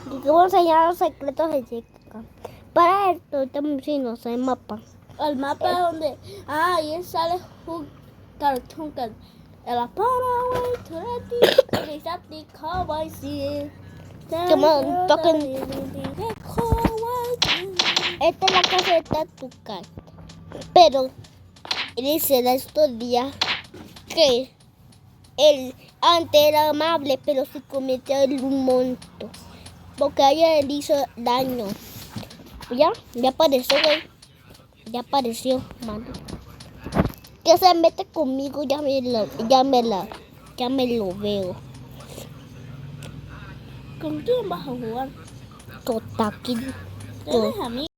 Y te voy a enseñar los secretos de Jessica. Para esto, si no sé el mapa. El mapa donde... ahí sale un cartoon que... El Paraguay, Turati, Cowboy, sí. Como toquen. Esta es la casa de Tatucar. Pero dice la historia que él antes era amable, pero se convirtió en un monstruo. Porque a ella le hizo daño. Ya apareció, güey. Ya apareció, mano. Que se mete conmigo, ya me lo veo. ¿Con quién vas a jugar? Totaki. ¿Tienes amigos?